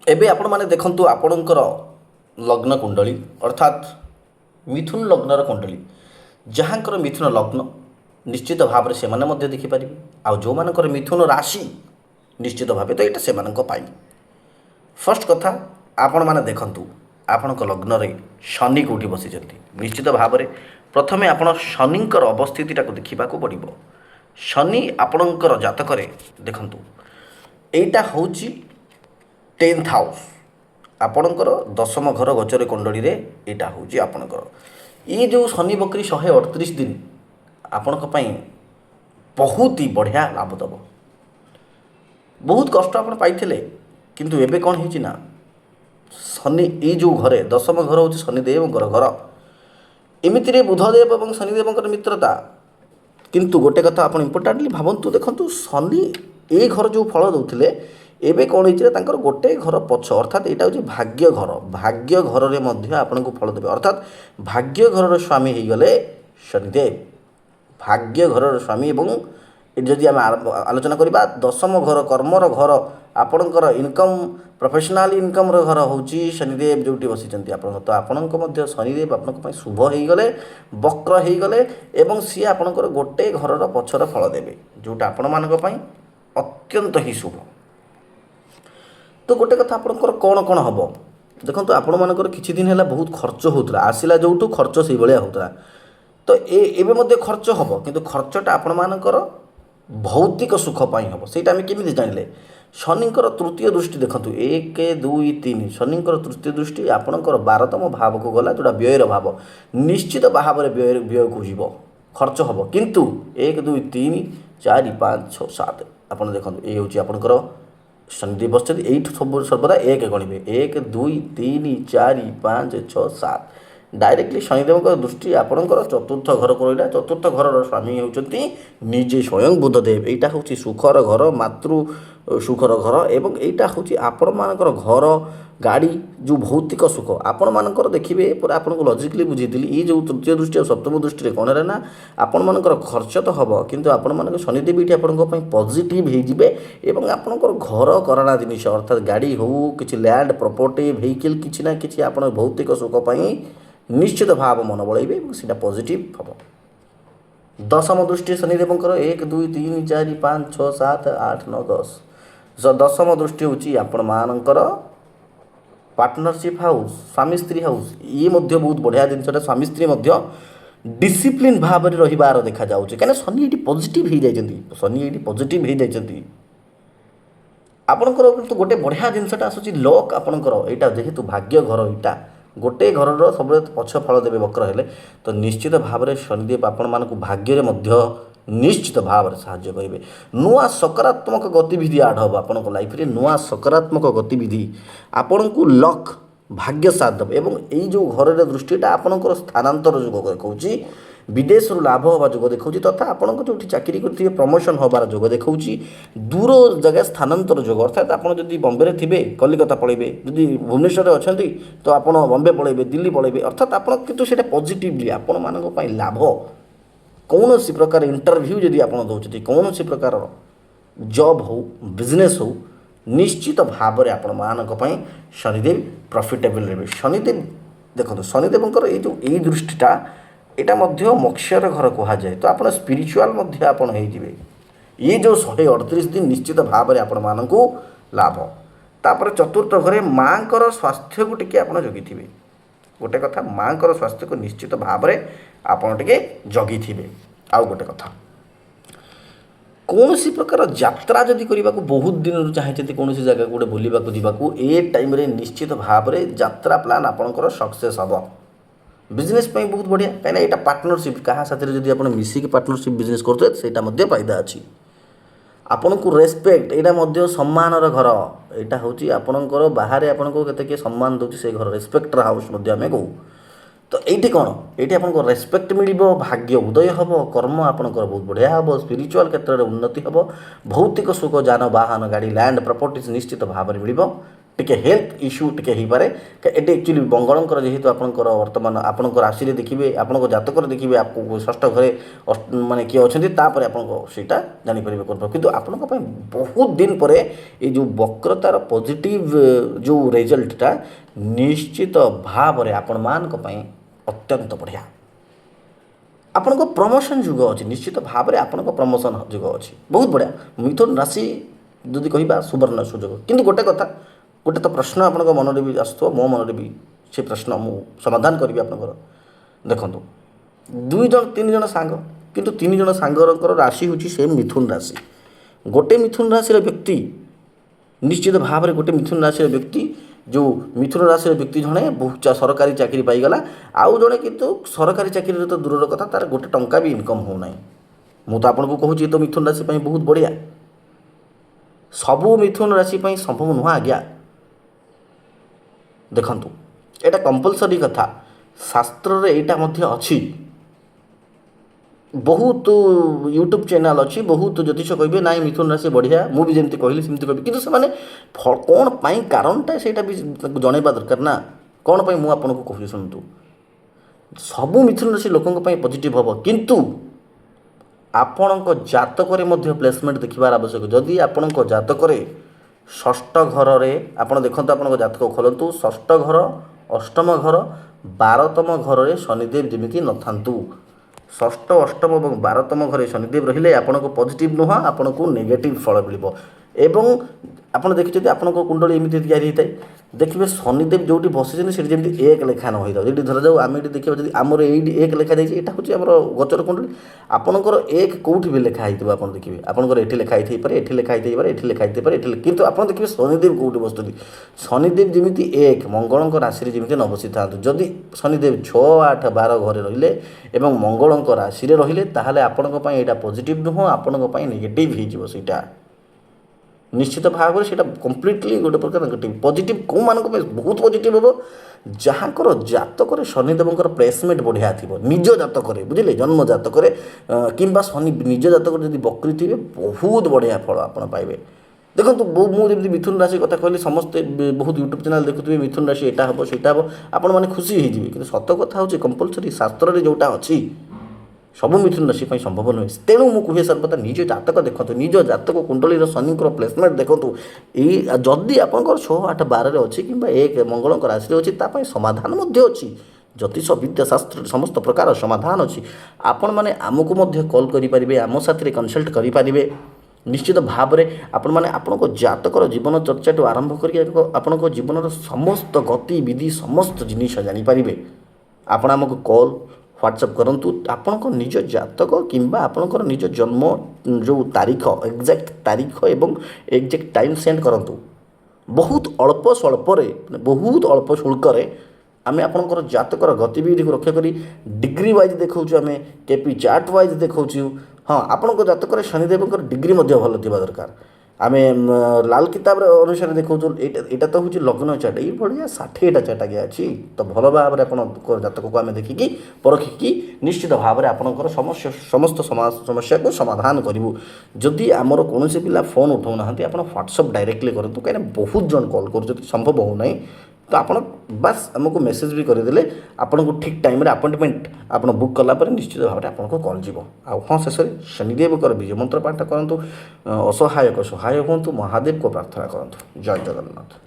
ଏବେ ଆପଣମାନେ ଦେଖନ୍ତୁ ଆପଣଙ୍କର ଲଗ୍ନ କୁଣ୍ଡଳୀ ଅର୍ଥାତ୍ ମିଥୁନ ଲଗ୍ନର କୁଣ୍ଡଳୀ ଯାହାଙ୍କର ମିଥୁନ ଲଗ୍ନ ନିଶ୍ଚିତ ଭାବରେ ସେମାନେ ମଧ୍ୟ ଦେଖିପାରିବେ। ଆଉ ଯେଉଁମାନଙ୍କର ମିଥୁନ ରାଶି ନିଶ୍ଚିତ ଭାବେ ତ ଏଇଟା ସେମାନଙ୍କ ପାଇଁ। ଫାର୍ଷ୍ଟ କଥା ଆପଣମାନେ ଦେଖନ୍ତୁ ଆପଣଙ୍କ ଲଗ୍ନରେ ଶନି କେଉଁଠି ବସିଛନ୍ତି। ନିଶ୍ଚିତ ଭାବରେ ପ୍ରଥମେ ଆପଣ ଶନିଙ୍କର ଅବସ୍ଥିତିଟାକୁ ଦେଖିବାକୁ ପଡ଼ିବ। ଶନି ଆପଣଙ୍କର ଜାତକରେ ଦେଖନ୍ତୁ ଏଇଟା ହେଉଛି 10th ହାଉସ୍ ଆପଣଙ୍କର ଦଶମ ଘର ଗୋଚର କୁଣ୍ଡଳୀରେ ଏଇଟା ହେଉଛି ଆପଣଙ୍କର ଇଏ ଯେଉଁ ଶନି ବକ୍ରି 138 ଦିନ ଆପଣଙ୍କ ପାଇଁ ବହୁତ ହି ବଢ଼ିଆ ଲାଭ ଦେବ। ବହୁତ କଷ୍ଟ ଆପଣ ପାଇଥିଲେ କିନ୍ତୁ ଏବେ କ'ଣ ହେଇଛି ନା ଶନି ଏଇ ଯେଉଁ ଘରେ ଦଶମ ଘର ହେଉଛି ଶନିଦେବଙ୍କର ଘର। ଏମିତିରେ ବୁଧଦେବ ଏବଂ ଶନିଦେବଙ୍କର ମିତ୍ରତା। କିନ୍ତୁ ଗୋଟେ କଥା ଆପଣ ଇମ୍ପୋର୍ଟାଣ୍ଟଲି ଭାବନ୍ତୁ ଦେଖନ୍ତୁ ଶନି ଏ ଘର ଯେଉଁ ଫଳ ଦେଉଥିଲେ ଏବେ କ'ଣ ହେଇଛି ନା ତାଙ୍କର ଗୋଟେ ଘର ପଛ ଅର୍ଥାତ୍ ଏଇଟା ହେଉଛି ଭାଗ୍ୟ ଘର। ଭାଗ୍ୟ ଘରରେ ମଧ୍ୟ ଆପଣଙ୍କୁ ଫଳ ଦେବେ ଅର୍ଥାତ୍ ଭାଗ୍ୟ ଘରର ସ୍ୱାମୀ ହେଇଗଲେ ଶନିଦେବ। ଭାଗ୍ୟ ଘରର ସ୍ୱାମୀ ଏବଂ ଏଠି ଯଦି ଆମେ ଆଲୋଚନା କରିବା ଦଶମ ଘର କର୍ମର ଘର ଆପଣଙ୍କର ଇନକମ୍ ପ୍ରଫେସନାଲ ଇନକମ୍ର ଘର ହେଉଛି ଶନିଦେବ ଯେଉଁଠି ବସିଛନ୍ତି ଆପଣଙ୍କ। ତ ଆପଣଙ୍କ ମଧ୍ୟ ଶନିଦେବ ଆପଣଙ୍କ ପାଇଁ ଶୁଭ ହେଇଗଲେ ବକ୍ର ହେଇଗଲେ ଏବଂ ସିଏ ଆପଣଙ୍କର ଗୋଟେ ଘରର ପଛର ଫଳ ଦେବେ ଯେଉଁଟା ଆପଣମାନଙ୍କ ପାଇଁ ଅତ୍ୟନ୍ତ ହିଁ ଶୁଭ। ତ ଗୋଟେ କଥା ଆପଣଙ୍କର କ'ଣ ହେବ ଦେଖନ୍ତୁ ଆପଣମାନଙ୍କର କିଛି ଦିନ ହେଲା ବହୁତ ଖର୍ଚ୍ଚ ହେଉଥିଲା ଆସିଲା ଯେଉଁଠୁ ଖର୍ଚ୍ଚ ସେଇଭଳିଆ ହେଉଥିଲା। ତ ଏବେ ମଧ୍ୟ ଖର୍ଚ୍ଚ ହେବ କିନ୍ତୁ ଖର୍ଚ୍ଚଟା ଆପଣମାନଙ୍କର ଭୌତିକ ସୁଖ ପାଇଁ ହେବ। ସେଇଟା ଆମେ କେମିତି ଜାଣିଲେ ଶନିଙ୍କର ତୃତୀୟ ଦୃଷ୍ଟି ଦେଖନ୍ତୁ 1 2 3 ଶନିଙ୍କର ତୃତୀୟ ଦୃଷ୍ଟି ଆପଣଙ୍କର 12ତମ ଭାବକୁ ଗଲା ଯେଉଁଟା ବ୍ୟୟର ଭାବ। ନିଶ୍ଚିତ ଭାବରେ ବ୍ୟୟକୁ ଯିବ ଖର୍ଚ୍ଚ ହେବ କିନ୍ତୁ 1 2 3 4 5 6 7 ଆପଣ ଦେଖନ୍ତୁ ଏ ହେଉଛି ଆପଣଙ୍କର ଶନିଦେବ ବସିଛନ୍ତି ଏଇଠୁ ସବୁ ସର୍ବଦା 1 ଗଣିବେ 1 2 3 4 5 6 7 ଡାଇରେକ୍ଟଲି ଶନିଦେବଙ୍କ ଦୃଷ୍ଟି ଆପଣଙ୍କର ଚତୁର୍ଥ ଘରକୁ ରହିଲା। ଚତୁର୍ଥ ଘରର ସ୍ୱାମୀ ହେଉଛନ୍ତି ନିଜେ ସ୍ୱୟଂ ବୁଧଦେବ। ଏଇଟା ହେଉଛି ସୁଖର ଘର ମାତୃ ସୁଖର ଘର ଏବଂ ଏଇଟା ହେଉଛି ଆପଣମାନଙ୍କର ଘର ଗାଡ଼ି ଯେଉଁ ଭୌତିକ ସୁଖ ଆପଣମାନଙ୍କର ଦେଖିବେ ପୁରା ଆପଣଙ୍କୁ ଲଜିକଲି ବୁଝେଇଥିଲି। ଏଇ ଯେଉଁ ତୃତୀୟ ଦୃଷ୍ଟି ଆଉ ସପ୍ତମ ଦୃଷ୍ଟିରେ କ'ଣ ହେଲା ନା ଆପଣମାନଙ୍କର ଖର୍ଚ୍ଚ ତ ହେବ କିନ୍ତୁ ଆପଣମାନଙ୍କ ଶନିଦେବ ଏଇଠି ଆପଣଙ୍କ ପାଇଁ ପଜିଟିଭ୍ ହେଇଯିବେ ଏବଂ ଆପଣଙ୍କର ଘର କରଣା ଜିନିଷ ଅର୍ଥାତ୍ ଗାଡ଼ି ହେଉ କିଛି ଲ୍ୟାଣ୍ଡ ପ୍ରପର୍ଟି ଭେହିକିଲ୍ କିଛି ନା କିଛି ଆପଣ ଭୌତିକ ସୁଖ ପାଇଁ ନିଶ୍ଚିତ ଭାବ ମନ ବଳାଇବେ ଏବଂ ସେଇଟା ପଜିଟିଭ୍ ହେବ। ଦଶମ ଦୃଷ୍ଟି ଶନିଦେବଙ୍କର 1 2 3 4 5 6 7 8 9 10 ଦଶମ ଦୃଷ୍ଟି ହେଉଛି ଆପଣମାନଙ୍କର ପାର୍ଟନରସିପ୍ ହାଉସ୍ ସ୍ୱାମୀ ସ୍ତ୍ରୀ ହାଉସ୍। ଇଏ ମଧ୍ୟ ବହୁତ ବଢ଼ିଆ ଜିନିଷଟା ସ୍ୱାମୀ ସ୍ତ୍ରୀ ମଧ୍ୟ ଡିସିପ୍ଲିନ୍ ଭାବରେ ରହିବାର ଦେଖାଯାଉଛି କାହିଁକିନା ଶନି ଏଇଠି ପଜିଟିଭ୍ ହେଇଯାଇଛନ୍ତି। ଶନି ଏଇଠି ପଜିଟିଭ୍ ହେଇଯାଇଛନ୍ତି ଆପଣଙ୍କର କିନ୍ତୁ ଗୋଟେ ବଢ଼ିଆ ଜିନିଷଟା ଆସୁଛି ଲକ୍ ଆପଣଙ୍କର ଏଇଟା ଯେହେତୁ ଭାଗ୍ୟ ଘର ଏଇଟା ଗୋଟେ ଘରର ସବୁବେଳେ ପଛ ଫଳ ଦେବେ ବକ୍ର ହେଲେ ତ ନିଶ୍ଚିତ ଭାବରେ ଶନିଦେବ ଆପଣମାନଙ୍କୁ ଭାଗ୍ୟରେ ମଧ୍ୟ ନିଶ୍ଚିତ ଭାବରେ ସାହାଯ୍ୟ କରିବେ। ନୂଆ ସକାରାତ୍ମକ ଗତିବିଧି ଆଡ଼ ହେବ ଆପଣଙ୍କ ଲାଇଫରେ ନୂଆ ସକାରାତ୍ମକ ଗତିବିଧି ଆପଣଙ୍କୁ ଲକ୍ ଭାଗ୍ୟ ସାଥ ଦେବ ଏବଂ ଏଇ ଯେଉଁ ଘରର ଦୃଷ୍ଟିଟା ଆପଣଙ୍କର ସ୍ଥାନାନ୍ତର ଯୋଗ ଦେଖାଉଛି ବିଦେଶରୁ ଲାଭ ହେବା ଯୋଗ ଦେଖାଉଛି ତଥା ଆପଣଙ୍କ ଯେଉଁଠି ଚାକିରି କରିଥିବେ ପ୍ରମୋସନ୍ ହେବାର ଯୋଗ ଦେଖାଉଛି ଦୂର ଜାଗା ସ୍ଥାନାନ୍ତର ଯୋଗ ଅର୍ଥାତ୍ ଆପଣ ଯଦି ବମ୍ବେରେ ଥିବେ କଲିକତା ପଳାଇବେ ଯଦି ଭୁବନେଶ୍ୱରରେ ଅଛନ୍ତି ତ ଆପଣ ବମ୍ବେ ପଳାଇବେ ଦିଲ୍ଲୀ ପଳାଇବେ ଅର୍ଥାତ୍ ଆପଣ କିନ୍ତୁ ସେଇଟା ପଜିଟିଭଲି ଆପଣମାନଙ୍କ ପାଇଁ ଲାଭ। କୌଣସି ପ୍ରକାର ଇଣ୍ଟରଭ୍ୟୁ ଯଦି ଆପଣ ଦେଉଛନ୍ତି କୌଣସି ପ୍ରକାର ଜବ୍ ହେଉ ବିଜନେସ୍ ହେଉ ନିଶ୍ଚିତ ଭାବରେ ଆପଣମାନଙ୍କ ପାଇଁ ଶନିଦେବ ପ୍ରଫିଟେବଲ୍ ରହିବେ। ଶନିଦେବ ଦେଖନ୍ତୁ ଶନିଦେବଙ୍କର ଏଇ ଦୃଷ୍ଟିଟା ଏଇଟା ମଧ୍ୟ ମୋକ୍ଷର ଘର କୁହାଯାଏ। ତ ଆପଣ ସ୍ପିରିଚୁଆଲ୍ ମଧ୍ୟ ଆପଣ ହେଇଯିବେ। ଇଏ ଯେଉଁ 138 ଦିନ ନିଶ୍ଚିତ ଭାବରେ ଆପଣମାନଙ୍କୁ ଲାଭ। ତାପରେ ଚତୁର୍ଥ ଘରେ ମାଆଙ୍କର ସ୍ୱାସ୍ଥ୍ୟକୁ ଟିକେ ଆପଣ ଜଗିଥିବେ। ଗୋଟେ କଥା ମାଆଙ୍କର ସ୍ୱାସ୍ଥ୍ୟକୁ ନିଶ୍ଚିତ ଭାବରେ ଆପଣ ଟିକେ ଜଗିଥିବେ। ଆଉ ଗୋଟେ କଥା କୌଣସି ପ୍ରକାର ଯାତ୍ରା ଯଦି କରିବାକୁ ବହୁତ ଦିନରୁ ଚାହିଁଛନ୍ତି କୌଣସି ଜାଗାକୁ ଗୋଟେ ବୁଲିବାକୁ ଯିବାକୁ ଏ ଟାଇମ୍ରେ ନିଶ୍ଚିତ ଭାବରେ ଯାତ୍ରା ପ୍ଲାନ୍ ଆପଣଙ୍କର ସକ୍ସେସ୍ ହେବ। ବିଜନେସ୍ ପାଇଁ ବହୁତ ବଢ଼ିଆ କାହିଁକିନା ଏଇଟା ପାର୍ଟନରସିପ୍ କାହା ସାଥିରେ ଯଦି ଆପଣ ମିଶିକି ପାର୍ଟନରସିପ୍ ବିଜନେସ୍ କରୁଥିବେ ସେଇଟା ମଧ୍ୟ ଫାଇଦା ଅଛି। ଆପଣଙ୍କୁ ରେସ୍ପେକ୍ଟ ଏଇଟା ମଧ୍ୟ ସମ୍ମାନର ଘର ଏଇଟା ହେଉଛି ଆପଣଙ୍କର ବାହାରେ ଆପଣଙ୍କୁ କେତେ କିଏ ସମ୍ମାନ ଦେଉଛି ସେ ଘର ରେସ୍ପେକ୍ଟର ହାଉସ୍ ମଧ୍ୟ ଆମେ କହୁ। ତ ଏଇଠି କ'ଣ ଏଇଠି ଆପଣଙ୍କ ରେସ୍ପେକ୍ଟ ମିଳିବ ଭାଗ୍ୟ ଉଦୟ ହେବ କର୍ମ ଆପଣଙ୍କର ବହୁତ ବଢ଼ିଆ ହେବ ସ୍ପିରିଚୁଆଲ୍ କ୍ଷେତ୍ରରେ ଉନ୍ନତି ହେବ ଭୌତିକ ସୁଖ ଯାନବାହନ ଗାଡ଼ି ଲ୍ୟାଣ୍ଡ ପ୍ରପର୍ଟିଜ୍ ନିଶ୍ଚିତ ଭାବରେ ମିଳିବ। टिके हेल्थ इश्यू टिके हो पारे एटी एक्चुअली मंगलंकर जेहेतु आपंकर वर्तमान आपंकर राशि देखिए आपंक जातक देखिए आपको षष्ठ घरे माने किए अच्छा तापर आपटा जापर किंतु आपण बहुत दिन पर ये जो वक्रतार पॉजिटिव जो रिजल्टटा निश्चित भाव में आपण मान अत्यंत बढ़िया आपण प्रमोशन जुग अच्छी निश्चित भाव में आपण प्रमोशन जुग अच्छी बहुत बढ़िया मिथुन राशि जदि कह सुवर्ण सुजोग किंतु गोटे कथा गोटे तो प्रश्न आप मन भी आसो मो मन भी से प्रश्न मु समाधान करी आपंकर देखो 2 जन 3 जन सांग किंतु 3 जन सांगर राशि हूँ सेम मिथुन राशि गोटे मिथुन राशि व्यक्ति निश्चित भाव में गोटे मिथुन राशि व्यक्ति जो मिथुन राशि व्यक्ति जड़े बहुत सरकारी चाकरी पाईगला आउ जड़े किंतु सरकारी चाकरी तो दूर कथा तार गोटे टंका भी इनकम होना मु तो आपको कहूँ तो मिथुन राशि बहुत बढ़िया सबू मिथुन राशि संभव नुह आज्ञा देखु एटा कंपलसरी कथा शास्त्र रे एटा मध्य अच्छी बहुत यूट्यूब चैनल अच्छी बहुत ज्योतिष कहे ना मिथुन राशि बढ़िया मुझे जमी कहली सेमती कह कि कौन पाई कारणटा से जनवा दरकार ना कौन पाई मुझे कहूँ शुणु सबू मिथुन राशि लोकों पॉजिटिव हम किंतु आपण जातक प्लेसमेंट देखिबार आवश्यक जदि आपण जातक षष्ठ घर में आप देखते आप जातक खोलतु षष्ठ घर अष्टम घर 12तम घर में शनिदेव जमी न था षष्ठ अष्टम और 12तम घर शनिदेव रहिले आपण को पॉजिटिव नुह आपण को नेगेटिव फल मिल एवं आपड़ देखिए आपण कुंडली एमती या देखिए शनिदेव जो बसी से जमी एक लेखा न होता है धर जाऊ आम देखिए जब आमर ये एक लेखा जाए यहाँ हूँ आम गोचर कुंडली आपंकर एक कौट भी लेखाई आप देखिए आपंकर ये लेखाई थे पारे ये लेखाई थे पारे ये लेखाई थे पारे कितु आप देखिए शनिदेव कौट बस शनिदेव जमी एक मंगल राशि जमी न बसी था जदि शनिदेव 6, 8, 12 घरे रहिले मंगल राशि रहिले ताहले आपंक यहाँ पॉजिटिव नुह आपंक नेगेटिव होटा निश्चित भाव में सीटा कम्प्लीटली गोटे प्रकार नेगेटिव पॉजिटिव कौ मान बहुत पॉजिटिव हम जहाँकर जातक शनिदेवर प्लेसमेंट बढ़िया थी निज जातक बुझे जन्म जातक कि शनि निज जातक जब बकरी थे बहुत बढ़िया फल आप पाइबे देखो मुझे मिथुन राशि कथा कहली समस्ते बहुत यूट्यूब चैनल देखुए मिथुन राशि एटा हम सेटा हम आपण मैंने खुशी होइजिबे कि सत कथा हूँ कंपलसरी शास्त्र में जोटा अच्छी सब मिथुन राशि संभव नुहे तेणु मुझे कहे सर्वदा निज जातक देखो निज जातक कुंडली शनि प्लेसमेंट देखो जदि आप 6, 8, 12 अच्छी कि एक मंगल राशि अच्छी ताप समाधान अच्छी ज्योतिष विद्या शास्त्र समस्त प्रकार समाधान अच्छी आपण मैंने आमको कॉल करेंगे आम साथी कनसल्ट करेंगे निश्चित भाव में आपण मैंने आपण जातक जीवन चर्चा आरंभ कर जीवन समस्त गतिविधि समस्त जिनिस जानीपारे आपण आमको कॉल व्हाट्सअप करंतु आपणक निज जातक किंबा आपणकर निज जन्म जो तारीख एक्जाक्ट तारीख एवं एक्जाक्ट टाइम सेंड करंतु बहुत अल्प स्वल्परे बहुत अल्प शुल्क आम आपणकर जातकर गतिविधि को रक्षा करी डिग्री वाइज देखा आम केपी चार्ट वाइज देखा हाँ आपण जातक शनिदेव डिग्री भल थी दरकार आम लाल किताब अनुसार देखा यहाँ तो हूँ लग्न चार्ट ये 60टा चार्ट आगे अच्छी तो भल भाव में आप जातक को आम देखिकी परखिकी निश्चित भाव में आपंकर समस्त समस्या को समाधान करूँ जदि आमर कौन पिला फोन उठाऊ ना आप व्हाट्सअप डायरेक्टली करूँ कहीं बहुत जन कॉल कर संभव होना तो आप बस आमको मेसेज भी करदे आपन को ठीक टाइम अपॉइंटमेंट आप बुक कलापर निश्चित भाव में आपको कॉल जीव हाँ शेष शनिदेव विजय मंत्र पाठ करूँ असहायक सहाय हूँ महादेव को प्रार्थना करूँ जय जगन्नाथ।